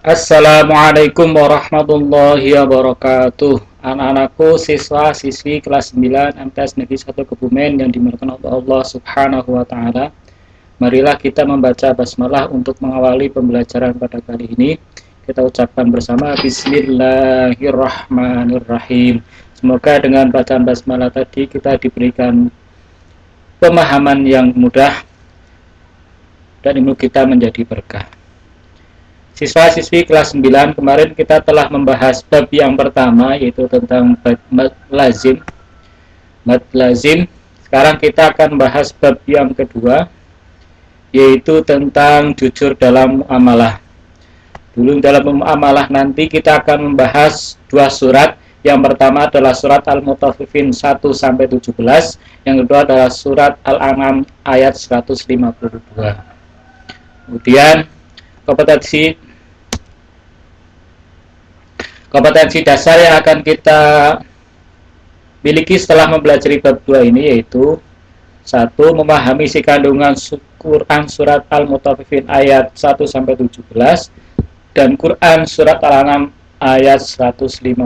Assalamualaikum warahmatullahi wabarakatuh. Anak-anakku, siswa-siswi kelas 9 MTS Negeri 1 Kebumen yang dimuliakan Allah Subhanahu wa taala. Marilah kita membaca basmalah untuk mengawali pembelajaran pada kali ini. Kita ucapkan bersama Bismillahirrahmanirrahim. Semoga dengan bacaan basmalah tadi kita diberikan pemahaman yang mudah dan ilmu kita menjadi berkah. Siswa-siswi kelas 9, kemarin kita telah membahas bab yang pertama, yaitu tentang mad lazim. Mad lazim. Sekarang kita akan bahas bab yang kedua, yaitu tentang jujur dalam muamalah. Dulu dalam muamalah nanti kita akan membahas dua surat. Yang pertama adalah surat Al-Mutaffifin 1-17, yang kedua adalah surat Al-An'am ayat 152. Kemudian kompetensi dasar yang akan kita miliki setelah mempelajari bab 2 ini yaitu 1. Memahami isi kandungan Quran surat Al-Mutaffifin ayat 1-17 dan Quran surat Al-An'am ayat 152.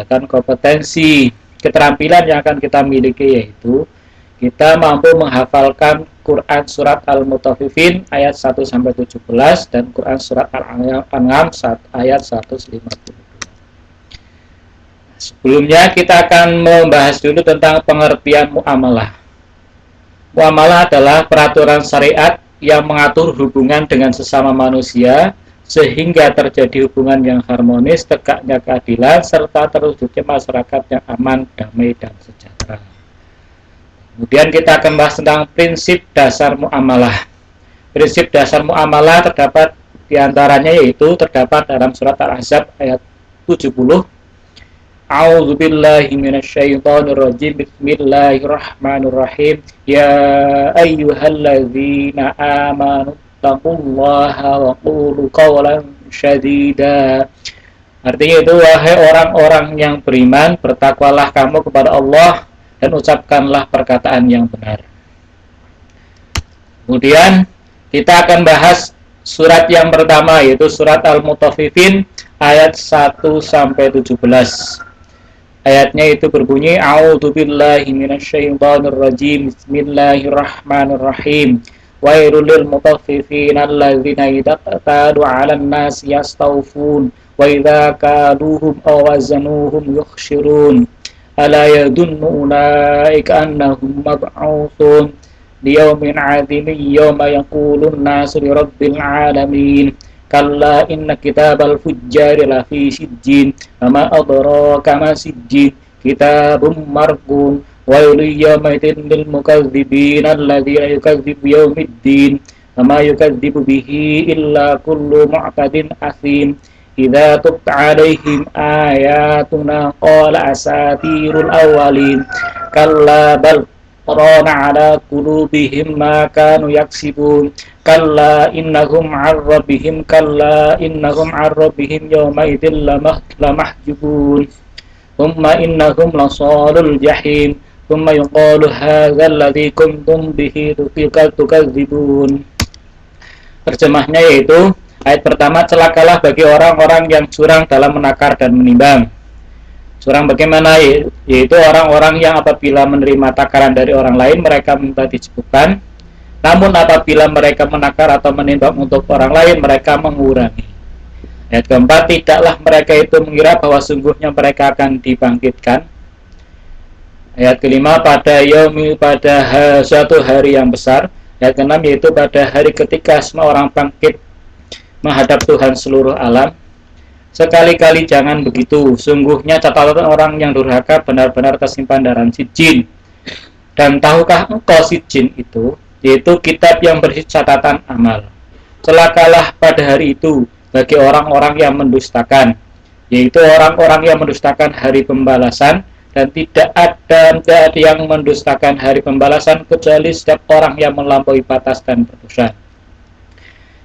Dan kompetensi keterampilan yang akan kita miliki yaitu kita mampu menghafalkan Quran surat Al-Mutaffifin ayat 1-17 dan Quran surat Al-An'am ayat 152. Sebelumnya kita akan membahas dulu tentang pengertian muamalah. Muamalah adalah peraturan syariat yang mengatur hubungan dengan sesama manusia sehingga terjadi hubungan yang harmonis, tegaknya keadilan, serta terwujudnya masyarakat yang aman, damai, dan sejahtera. Kemudian kita akan bahas tentang prinsip dasar muamalah. Prinsip dasar muamalah terdapat diantaranya yaitu terdapat dalam surat Al-Ahzab ayat 70. A'udzubillahi minasyaitonirrajim. Bismillahirrahmanirrahim. Ya ayyuhalladzina amanu taqullaha wa qulu qawlan syadida. Artinya itu, wahai orang-orang yang beriman, bertakwalah kamu kepada Allah dan ucapkanlah perkataan yang benar. Kemudian kita akan bahas surat yang pertama yaitu surat Al-Mutaffifin ayat 1-17. Ayatnya itu berbunyi A'udzubillahi minasyaitonirrajim. Bismillahirrahmanirrahim. Wailul lil mutaffifin alladzina idza qatalu 'alan nasi yastawfun wa idza kaluhum aw wazanuhum yukhshirun. Ala yadunnu ulaika annahum mab'utsun liyaumin 'adzimin yawma yaqulun nasu li rabbil 'alamin. Kalla inna kitabal fujjari lafi sijjin wa ma adraka ma sijjin kitabun marqum wailul yawma idin lil mukazzibin alladzina yukazzibu yaumiddin wa ma yukadzibu bihi illa kullu mu'tadin asim. Idza tutla 'alaihim ayatuna qala asatirul awwalin kalla bal rana 'ala qulubihim ma kanu yaksibun kalla innahum 'an rabbihim yawma idzin lamahjubun thumma innahum lasalul jahim thumma yuqalu hadzal ladzi kuntum bihi tukadzibun. Terjemahnya yaitu ayat pertama, celakalah bagi orang-orang yang curang dalam menakar dan menimbang. Curang bagaimana? Yaitu orang-orang yang apabila menerima takaran dari orang lain mereka minta dicukupkan, namun apabila mereka menakar atau menimbang untuk orang lain mereka mengurangi. Ayat keempat, tidaklah mereka itu mengira bahwa sungguhnya mereka akan dibangkitkan. Ayat kelima, pada suatu hari yang besar. Ayat keenam, yaitu pada hari ketika semua orang bangkit menghadap Tuhan seluruh alam. Sekali-kali jangan begitu, sungguhnya catatan orang yang durhaka benar-benar tersimpan dalam sijin. Dan tahukah engkau sijin itu? Yaitu kitab yang berisi catatan amal. Celakalah pada hari itu bagi orang-orang yang mendustakan, yaitu orang-orang yang mendustakan hari pembalasan, dan tidak ada yang mendustakan hari pembalasan kecuali setiap orang yang melampaui batas dan berdosa.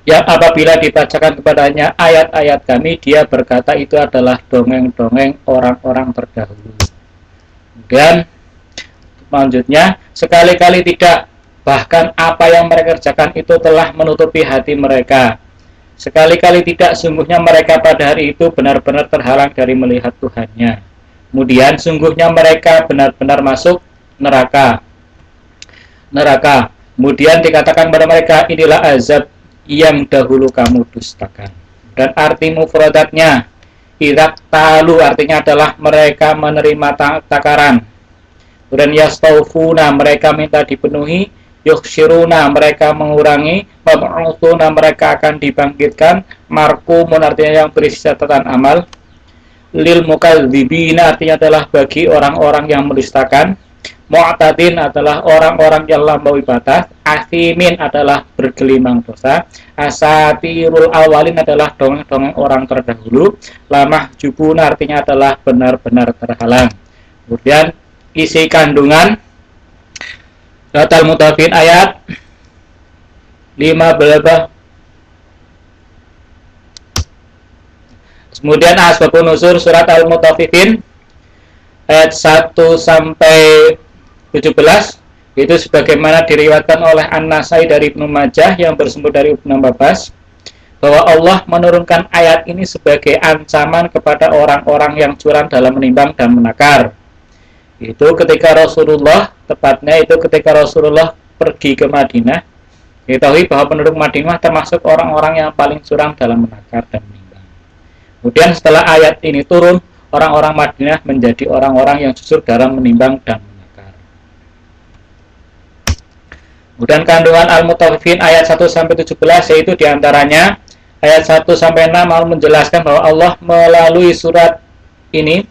Yang apabila dibacakan kepadanya ayat-ayat kami, dia berkata itu adalah dongeng-dongeng orang-orang terdahulu. Dan selanjutnya, sekali-kali tidak, bahkan apa yang mereka kerjakan itu telah menutupi hati mereka. Sekali-kali tidak, sungguhnya mereka pada hari itu benar-benar terhalang dari melihat Tuhannya. Kemudian sungguhnya mereka benar-benar masuk neraka. Kemudian dikatakan kepada mereka, inilah azab yang dahulu kamu dustakan. Dan arti mufradatnya, idak talu artinya adalah mereka menerima takaran. Kemudian yastaufuna mereka minta dipenuhi, yukhshiruna mereka mengurangi, mab'utsuna mereka akan dibangkitkan, marqumun artinya yang berisi catatan amal, lil mukadzibina artinya adalah bagi orang-orang yang mendustakan, mu'tadin adalah orang-orang yang melampaui batas, asimin adalah bergelimang dosa, asatirul awalin adalah dongeng-dongeng orang terdahulu, lamah jubuna artinya adalah benar-benar terhalang. Kemudian isi kandungan surat Al-Mutaffifin ayat 15. Kemudian asbabun nuzul surat Al-Mutaffifin ayat 1 sampai 17 itu sebagaimana diriwayatkan oleh An-Nasai dari Ibnu Majah yang bersumber dari Ibnu Abbas bahwa Allah menurunkan ayat ini sebagai ancaman kepada orang-orang yang curang dalam menimbang dan menakar. Itu ketika Rasulullah, tepatnya itu ketika Rasulullah pergi ke Madinah, diketahui bahwa penduduk Madinah termasuk orang-orang yang paling curang dalam menakar dan menimbang. Kemudian setelah ayat ini turun, orang-orang Madinah menjadi orang-orang yang jujur dalam menimbang dan menakar. Kemudian kandungan Al-Mutaffifin ayat 1 sampai 17 yaitu diantaranya ayat 1 sampai 6 mau menjelaskan bahwa Allah melalui surat ini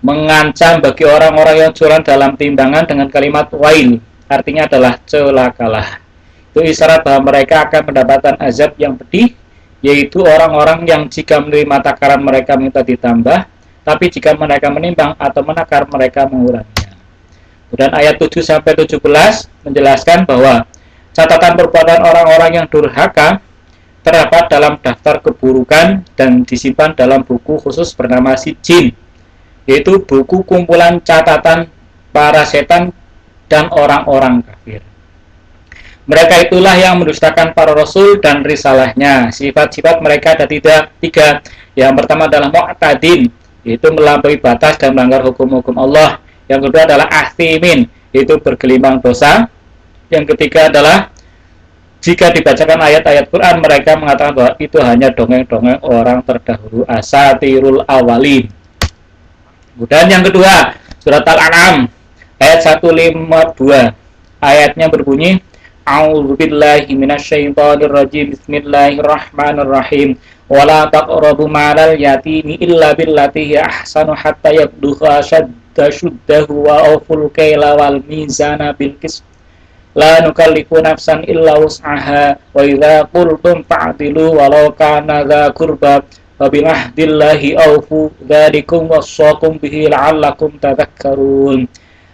mengancam bagi orang-orang yang curang dalam timbangan dengan kalimat wail, artinya adalah celakalah. Itu isyarat bahwa mereka akan mendapatkan azab yang pedih, yaitu orang-orang yang jika menerima takaran mereka minta ditambah, tapi jika mereka menimbang atau menakar mereka menguranginya. Dan ayat 7 sampai 17 menjelaskan bahwa catatan perbuatan orang-orang yang durhaka terdapat dalam daftar keburukan dan disimpan dalam buku khusus bernama Sijin, yaitu buku kumpulan catatan para setan dan orang-orang kafir. Mereka itulah yang mendustakan para rasul dan risalahnya. Sifat-sifat mereka ada tiga. Yang pertama adalah mu'tadin, yaitu melampaui batas dan melanggar hukum-hukum Allah. Yang kedua adalah asimin, yaitu bergelimang dosa. Yang ketiga adalah jika dibacakan ayat-ayat Quran mereka mengatakan bahwa itu hanya dongeng-dongeng orang terdahulu, asatirul awalin. Kemudian yang kedua, surat Al-An'am ayat 152. Ayatnya berbunyi, A'udzubillahi minasyaitonirrajim. Bismillahirrahmanirrahim. Wala taqrabu ma'al yatimi illa billati hiya ahsanu hatta yablugha shuddahu wa awful kaila wal mizana bil qist. La nukallifu nafsan illa wus'aha wa idza qultum fa'dilu walau kana dza qurba wa bil ahdillahi awfu dzalikum wassaqum bihi la'allakum tadhakkarun.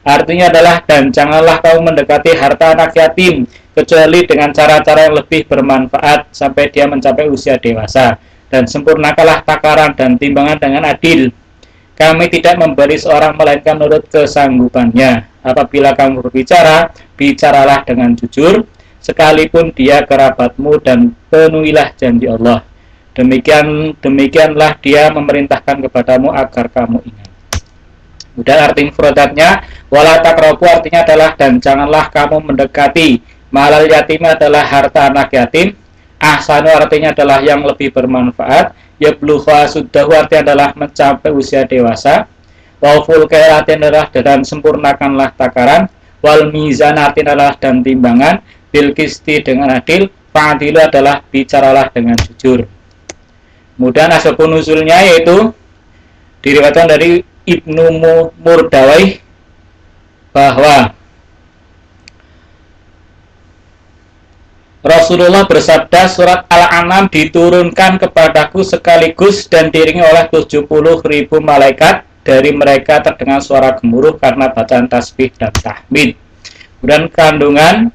Artinya adalah, dan janganlah kamu mendekati harta anak yatim kecuali dengan cara-cara yang lebih bermanfaat sampai dia mencapai usia dewasa, dan sempurnakanlah takaran dan timbangan dengan adil. Kami tidak memberi seorang melainkan menurut kesanggupannya. Apabila kamu berbicara, bicaralah dengan jujur, sekalipun dia kerabatmu, dan penuhilah janji Allah. Demikianlah dia memerintahkan kepadamu agar kamu ingat. Kemudian arti mufradatnya, wala taqrabu artinya adalah, dan janganlah kamu mendekati, malal yatim adalah harta anak yatim, ahsanu artinya adalah yang lebih bermanfaat, yablugha suddahu artinya adalah mencapai usia dewasa, waful kail artinya adalah dan sempurnakanlah takaran, wal mizan artinya adalah dan timbangan, bil qisti dengan adil, fa'dilu adalah bicaralah dengan jujur. Kemudian asbabun nuzulnya yaitu diriwayatkan dari Ibnu Murdawai bahwa Rasulullah bersabda, surat Al-An'am diturunkan kepadaku sekaligus dan diiringi oleh 70.000 malaikat. Dari mereka terdengar suara gemuruh karena bacaan tasbih dan tahmid. Kemudian kandungan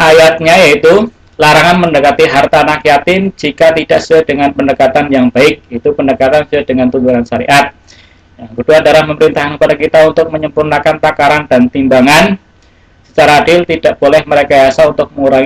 ayatnya yaitu larangan mendekati harta anak yatim jika tidak sesuai dengan pendekatan yang baik, itu pendekatan sesuai dengan tuntunan syariat. Yang kedua adalah memerintahkan kepada kita untuk menyempurnakan takaran dan timbangan secara adil, tidak boleh merekayasa untuk mengurangi